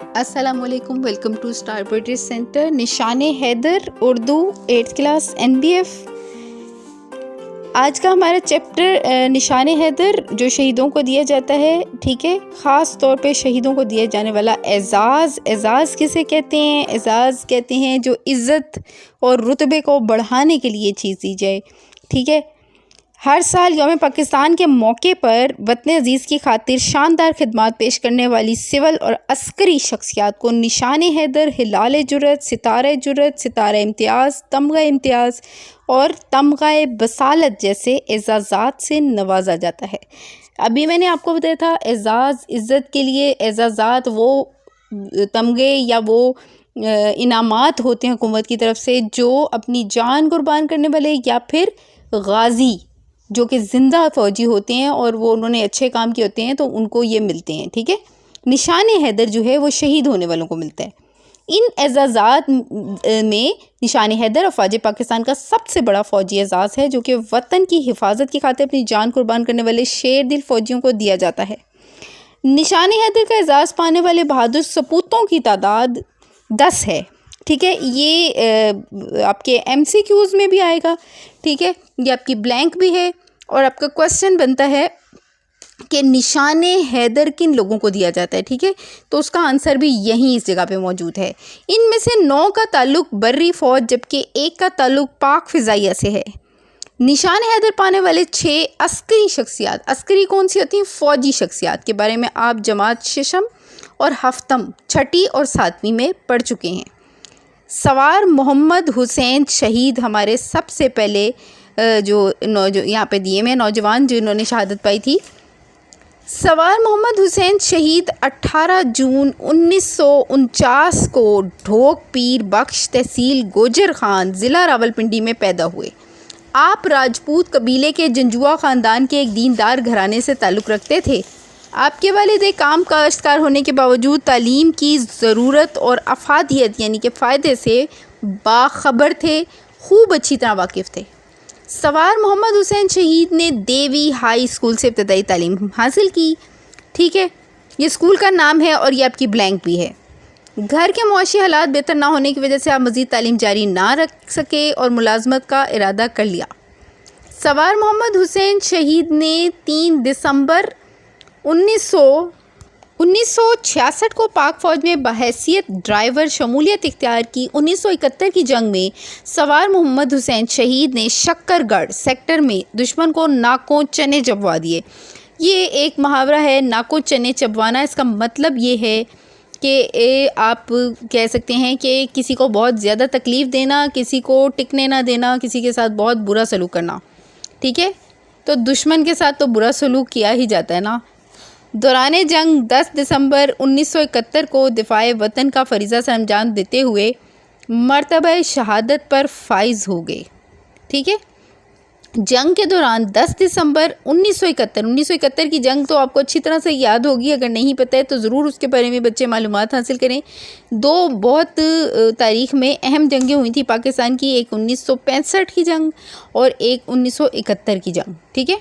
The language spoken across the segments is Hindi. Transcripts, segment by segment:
अस्सलामुअलैकुम, welcome to star poetry centre. निशाने Haider, Urdu 8th class NBF। आज का हमारा चैप्टर निशाने हैदर, जो शहीदों को दिया जाता है, ठीक है। ख़ास तौर पे शहीदों को दिया जाने वाला एज़ाज़। एज़ाज़ किसे कहते हैं? एज़ाज़ कहते हैं जो इज़्ज़त और रुतबे को बढ़ाने के लिए चीज़ दी जाए, ठीक है। हर साल यौम पाकिस्तान के मौके पर वतन अज़ीज़ की खातिर शानदार खिदमात पेश करने वाली सिविल और अस्करी शख्सियात को निशाने हैदर, हिलाल जुर्रत, सितारा इम्तियाज़, तमगा इम्तियाज़ और तमगा बसालत जैसे एज़ाज़ात से नवाजा जाता है। अभी मैंने आपको बताया था एज़ाज़ इज़्ज़त के लिए, एज़ाज़ात वो तमगे या वो इनामात होते हैं हुकूमत की तरफ से जो अपनी जान कुर्बान करने वाले या फिर गाज़ी जो कि ज़िंदा फ़ौजी होते हैं और वो उन्होंने अच्छे काम किए होते हैं तो उनको ये मिलते हैं, ठीक है। निशाने हैदर जो है वो शहीद होने वालों को मिलता है। इन एज़ाज़ात में निशाने हैदर अफ़वाज पाकिस्तान का सबसे बड़ा फ़ौजी एज़ाज़ है जो कि वतन की हिफाजत की खातिर अपनी जान कुर्बान करने वाले शेर दिल फ़ौजियों को दिया जाता है। निशाने हैदर का एज़ाज़ पाने वाले बहादुर सपूतों की तादाद 10 है, ठीक है। ये आपके MCQs में भी आएगा, ठीक है। ये आपकी ब्लैंक भी है और आपका क्वेश्चन बनता है कि निशाने हैदर किन लोगों को दिया जाता है, ठीक है। तो उसका आंसर भी यहीं इस जगह पे मौजूद है। इनमें से 9 का ताल्लुक बर्री फ़ौज जबकि 1 का ताल्लुक पाक फ़िज़ाइया से है। निशान हैदर पाने वाले 6 अस्करी शख्सियात, अस्करी कौन सी होती हैं? फ़ौजी शख्सियात के बारे में आप जमात शशम और हफ्तम 6ठी और 7वीं में पढ़ चुके हैं। सवार मोहम्मद हुसैन शहीद हमारे सबसे पहले जो यहाँ पे दिए में नौजवान जिन्होंने शहादत पाई थी। सवार मोहम्मद हुसैन शहीद 18 जून 1949 को ढोक पीर बख्श तहसील गोजर खान ज़िला रावलपिंडी में पैदा हुए। आप राजपूत कबीले के जंजुआ ख़ानदान के एक दीनदार घराने से ताल्लुक़ रखते थे। आपके वालिद एक आम काश्तकार होने के बावजूद तालीम की ज़रूरत और अफादियत यानी कि फ़ायदे से बाखबर थे, खूब अच्छी तरह वाकिफ़ थे। सवार मोहम्मद हुसैन शहीद ने देवी हाई स्कूल से इब्तदाई तालीम हासिल की, ठीक है। ये स्कूल का नाम है और ये आपकी ब्लैंक भी है। घर के मुआशी हालात बेहतर ना होने की वजह से आप मज़ीद तालीम जारी ना रख सके और मुलाजमत का इरादा कर लिया। सवार मोहम्मद हुसैन शहीद ने 3 दिसंबर 1966 को पाक फ़ौज में बहैसियत ड्राइवर शमूलियत इख्तियार की। 1971 की जंग में सवार मोहम्मद हुसैन शहीद ने शक्करगढ़ सेक्टर में दुश्मन को नाकों चने चबवा दिए। ये एक मुहावरा है, नाकों चने चबवाना। इसका मतलब ये है कि आप कह सकते हैं कि किसी को बहुत ज़्यादा तकलीफ़ देना, किसी को टिकने ना देना, किसी के साथ बहुत बुरा सलूक करना, ठीक है। तो दुश्मन के साथ तो बुरा सलूक किया ही जाता है ना। दौरान जंग 10 दिसंबर 1971 को दिफ़ाए वतन का फ़रीज़ा सर अंजाम देते हुए मर्तबा शहादत पर फाइज हो गए, ठीक है। जंग के दौरान 10 दिसंबर 1971 की जंग तो आपको अच्छी तरह से याद होगी, अगर नहीं पता है तो ज़रूर उसके बारे में बच्चे मालूमात हासिल करें। 2 बहुत तारीख़ में अहम जंगें हुई थी पाकिस्तान की, एक 1965 की जंग और एक 1971 की जंग, ठीक है।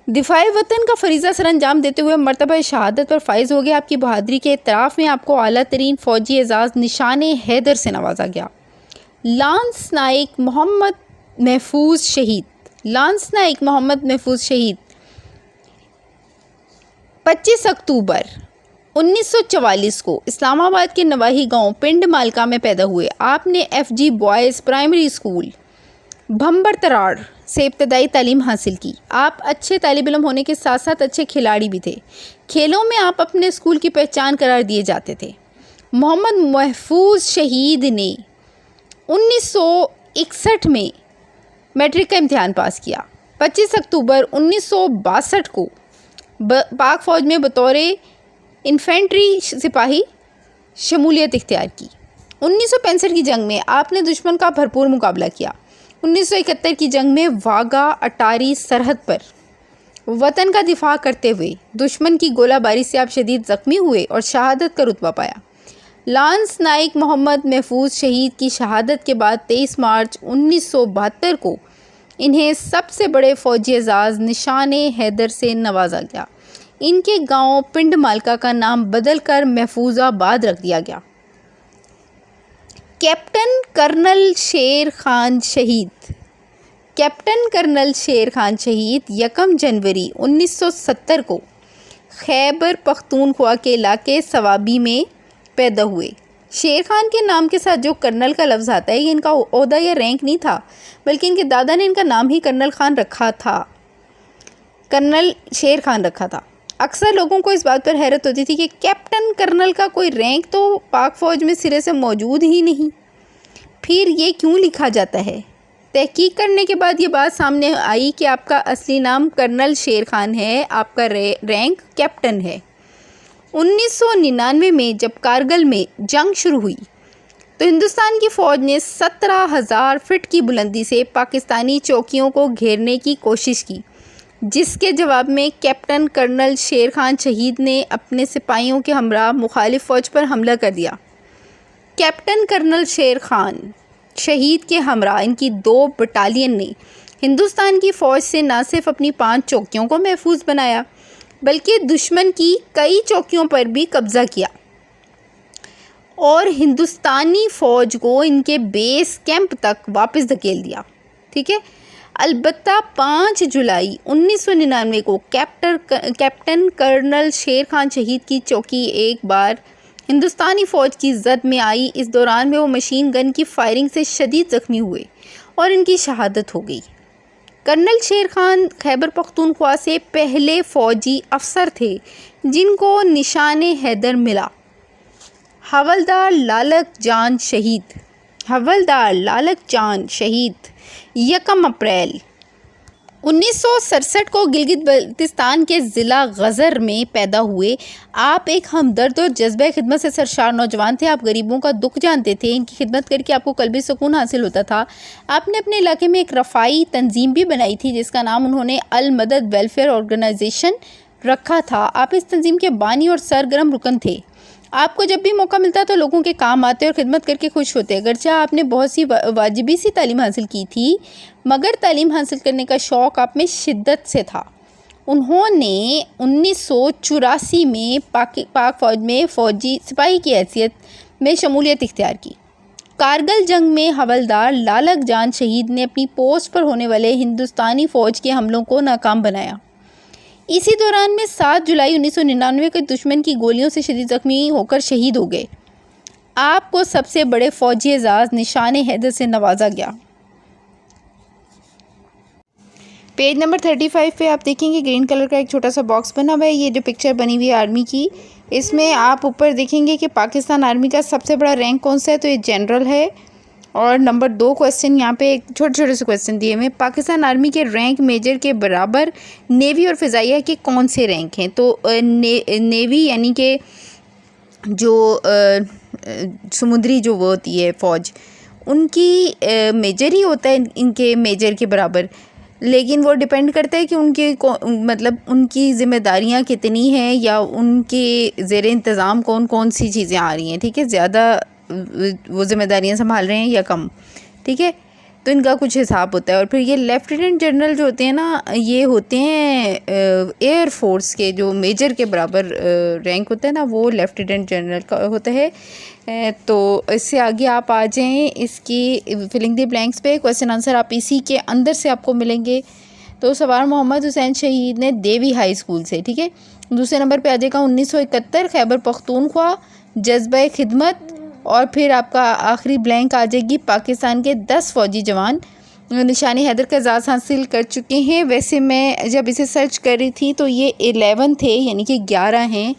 दिफ़ाए वतन का फ़रीज़ा सर अंजाम देते हुए मर्तबा शहादत पर फाइज हो गया। आपकी बहादुरी के इतराफ़ में आपको आला तरीन फ़ौजी एज़ाज़ निशाने हैदर से नवाजा गया। लांस नाइक मोहम्मद महफूज शहीद। लांस नाइक मोहम्मद महफूज शहीद 25 अक्टूबर 1944 को इस्लामाबाद के नवाही गांव पिंड मालका में पैदा हुए। आपने FG boys primary school Bhambar Tarar से इब्तदाई तालीम हासिल की। आप अच्छे तालिब इल्म होने के साथ साथ अच्छे खिलाड़ी भी थे। खेलों में आप अपने स्कूल की पहचान करार दिए जाते थे। मोहम्मद महफूज शहीद ने 1961 में मैट्रिक का इम्तिहान पास किया। 25 अक्टूबर 1962 को पाक फ़ौज में बतौर इन्फेंट्री सिपाही शमूलियत इख्तियार की। 1965 की जंग में आपने दुश्मन का भरपूर मुकाबला किया। 1971 की जंग में वाघा अटारी सरहद पर वतन का दिफा करते हुए दुश्मन की गोलाबारी से आप शदीद ज़ख्मी हुए और शहादत का रुतबा पाया। लांस नाइक मोहम्मद महफूज शहीद की शहादत के बाद 23 मार्च 1972 को इन्हें सबसे बड़े फ़ौजी एज़ाज़ निशाने हैदर से नवाजा गया। इनके गांव पिंड मालका का नाम बदलकर महफूजाबाद रख दिया गया। कैप्टन कर्नल शेर खान शहीद। कैप्टन कर्नल शेर खान शहीद 1 जनवरी 1970 को खैबर पख्तूनख्वा के इलाके सवाबी में पैदा हुए। शेर खान के नाम के साथ जो कर्नल का लफ्ज़ आता है, ये इनका ओहदा या रैंक नहीं था, बल्कि इनके दादा ने इनका नाम ही कर्नल खान रखा था, कर्नल शेर खान रखा था। अक्सर लोगों को इस बात पर हैरत होती थी कि कैप्टन कर्नल का कोई रैंक तो पाक फ़ौज में सिरे से मौजूद ही नहीं, फिर ये क्यों लिखा जाता है। तहकीक करने के बाद ये बात सामने आई कि आपका असली नाम कर्नल शेर खान है, आपका रैंक कैप्टन है। 1999 में जब कारगिल में जंग शुरू हुई तो हिंदुस्तान की फ़ौज ने 17,000 फीट की बुलंदी से पाकिस्तानी चौकियों को घेरने की कोशिश की, जिसके जवाब में कैप्टन कर्नल शेर खान शहीद ने अपने सिपाहियों के हमरा मुखालिफ फ़ौज पर हमला कर दिया। कैप्टन कर्नल शेर खान शहीद के हमरा इनकी 2 बटालियन ने हिंदुस्तान की फ़ौज से न सिर्फ अपनी 5 चौकियों को महफूज बनाया, बल्कि दुश्मन की कई चौकियों पर भी कब्ज़ा किया और हिंदुस्तानी फ़ौज को इनके बेस कैंप तक वापस धकेल दिया। ठीक है। अलबत्ता 5 जुलाई 1999 को कैप्टन कर्नल शेर खान शहीद की चौकी एक बार हिंदुस्तानी फ़ौज की जद में आई। इस दौरान में वो मशीन गन की फायरिंग से शदीद ज़ख्मी हुए और इनकी शहादत हो गई। कर्नल शेर खान खैबर पख्तूनख्वा से पहले फ़ौजी अफसर थे जिनको निशाने हैदर मिला। हवलदार लालक जान शहीद। हवलदार लालक जान शहीद 1 अप्रैल 1967 को गिलगित बल्तिस्तान के ज़िला गज़र में पैदा हुए। आप एक हमदर्द और जज्बे खिदमत से सरशार नौजवान थे। आप गरीबों का दुख जानते थे, इनकी खिदमत करके आपको कल्बी सुकून हासिल होता था। आपने अपने इलाके में एक रफ़ाई तंजीम भी बनाई थी जिसका नाम उन्होंने अल मदद वेलफेयर ऑर्गेनाइजेशन रखा था। आप इस तंजीम के बानी और सरगर्म रुकन थे। आपको जब भी मौका मिलता तो लोगों के काम आते और खिदमत करके खुश होते। अगरचे आपने बहुत सी वाजिबी सी तालीम हासिल की थी, मगर तालीम हासिल करने का शौक़ आप में शिद्दत से था। उन्होंने 1984 में पाक फ़ौज में फ़ौजी सिपाही की हैसियत में शमूलियत इख्तियार की। कारगिल जंग में हवलदार लालक जान शहीद ने अपनी पोस्ट पर होने वाले हिंदुस्तानी फ़ौज के हमलों को नाकाम बनाया। इसी दौरान में 7 जुलाई 1999 को दुश्मन की गोलियों से शदीद ज़ख्मी होकर शहीद हो गए। आपको सबसे बड़े फ़ौजी एजाज़ निशाने हैदर से नवाजा गया। पेज नंबर 35 पे आप देखेंगे ग्रीन कलर का एक छोटा सा बॉक्स बना हुआ है। ये जो पिक्चर बनी हुई है आर्मी की, इसमें आप ऊपर देखेंगे कि पाकिस्तान आर्मी का सबसे बड़ा रैंक कौन सा है, तो ये जनरल है। और नंबर 2 क्वेश्चन यहाँ पे एक छोटे छोटे से क्वेश्चन दिए हुए। पाकिस्तान आर्मी के रैंक मेजर के बराबर नेवी और फ़िज़ाइया के कौन से रैंक हैं, तो नेवी यानी कि जो समुद्री जो वो होती है फ़ौज, उनकी मेजर ही होता है इनके मेजर के बराबर, लेकिन वो डिपेंड करता है कि उनके मतलब उनकी ज़िम्मेदारियाँ कितनी हैं या उनके ज़ेर इंतज़ाम कौन कौन सी चीज़ें आ रही हैं। ठीक है, ज़्यादा वो ज़िम्मेदारियाँ संभाल रहे हैं या कम। ठीक है, तो इनका कुछ हिसाब होता है। और फिर ये लेफ्टिनेंट जनरल जो होते हैं ना, ये होते हैं एयर फोर्स के जो मेजर के बराबर रैंक होता है ना, वो लेफ्टिनेंट जनरल का होता है। तो इससे आगे आप आ जाएं इसकी फिलिंग द ब्लैंक्स पे। क्वेश्चन आंसर आप इसी के अंदर से आपको मिलेंगे। तो सवार मोहम्मद हुसैन शहीद ने देवी हाई स्कूल से। ठीक है, दूसरे नंबर पे आ जाएगा 1971 खैबर पख्तूनख्वा जज्बा खिदमत। और फिर आपका आखिरी ब्लैंक आ जाएगी पाकिस्तान के 10 फ़ौजी जवान निशाने हैदर का एजाज़ हासिल कर चुके हैं। वैसे मैं जब इसे सर्च कर रही थी तो ये 11 थे, यानी कि 11 हैं।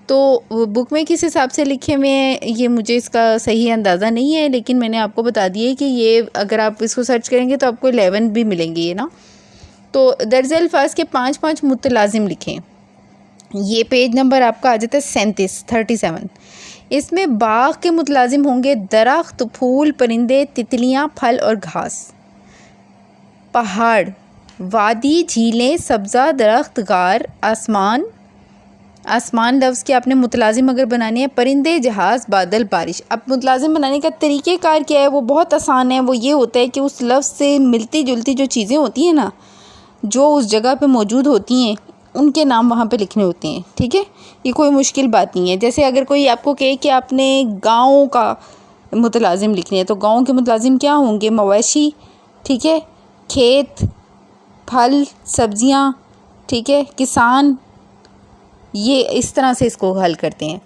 तो बुक में किस हिसाब से लिखे हुए हैं ये मुझे इसका सही अंदाज़ा नहीं है, लेकिन मैंने आपको बता दिया है कि ये अगर आप इसको सर्च करेंगे तो आपको 11 भी मिलेंगे ये ना। तो दर्जे अल्फाज के 5-5 मुतलाजिम लिखें। ये पेज नंबर आपका आ जाता है 37। इसमें बाग के मुतलाजिम होंगे दरख्त, फूल, परिंदे, तितलियाँ, फल और घास। पहाड़, वादी, झीलें, सब्ज़ा, दरख्त, गार, आसमान। आसमान लफ्ज़ के आपने मुतलाजिम अगर बनाने हैं, परिंदे, जहाज़, बादल, बारिश। अब मुतलाजिम बनाने का तरीक़ेकार क्या है, वो बहुत आसान है। वो ये होता है कि उस लफ्ज़ से मिलती जुलती जो चीज़ें होती हैं ना, जो उस जगह पे मौजूद होती हैं, उनके नाम वहाँ पे लिखने होते हैं, ठीक है। ये कोई मुश्किल बात नहीं है। जैसे अगर कोई आपको कहे कि आपने गाँव का मुतलाज़िम लिखने हैं, तो गाँव के मुतलाज़िम क्या होंगे? मवेशी, ठीक है, खेत, फल, सब्जियाँ, ठीक है, किसान। ये इस तरह से इसको हल करते हैं,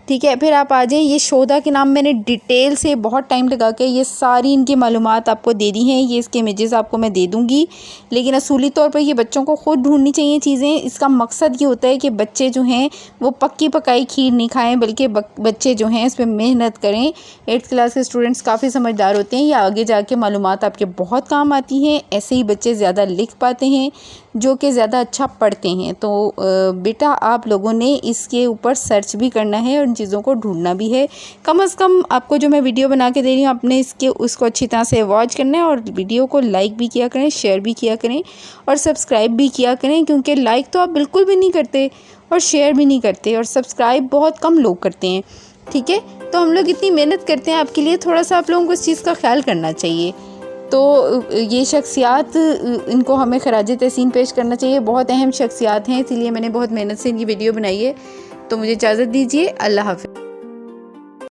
ठीक है। फिर आप आ जाएँ, ये शोधा के नाम मैंने डिटेल से बहुत टाइम लगा के ये सारी इनकी मालूमात आपको दे दी हैं। ये इसके इमेजेस आपको मैं दे दूँगी, लेकिन असूली तौर पर ये बच्चों को ख़ुद ढूंढनी चाहिए चीज़ें। इसका मकसद ये होता है कि बच्चे जो हैं वो पक्की पकाई खीर नहीं खाएँ, बल्कि बच्चे जो हैं इस पर मेहनत करें। 8th क्लास के स्टूडेंट्स काफ़ी समझदार होते हैं, या आगे जाके मालूमात आपके बहुत काम आती हैं। ऐसे ही बच्चे ज़्यादा लिख पाते हैं, जो कि ज़्यादा अच्छा पढ़ते हैं। तो बेटा आप लोगों ने इसके ऊपर सर्च भी करना है और चीज़ों को ढूंढना भी है। कम से कम आपको जो मैं वीडियो बना के दे रही हूँ आपने उसको अच्छी तरह से वॉच करना है, और वीडियो को लाइक भी किया करें, शेयर भी किया करें और सब्सक्राइब भी किया करें, क्योंकि लाइक तो आप बिल्कुल भी नहीं करते और शेयर भी नहीं करते, और सब्सक्राइब बहुत कम लोग करते हैं, ठीक है। तो हम लोग इतनी मेहनत करते हैं आपके लिए, थोड़ा सा आप लोगों को इस चीज़ का ख्याल करना चाहिए। तो ये शख्सियात, इनको हमें खराज तहसीन पेश करना चाहिए। बहुत अहम शख्सियात हैं, इसीलिए मैंने बहुत मेहनत से इनकी वीडियो बनाई है। तो मुझे इजाज़त दीजिए। अल्लाह हाफ़िज़।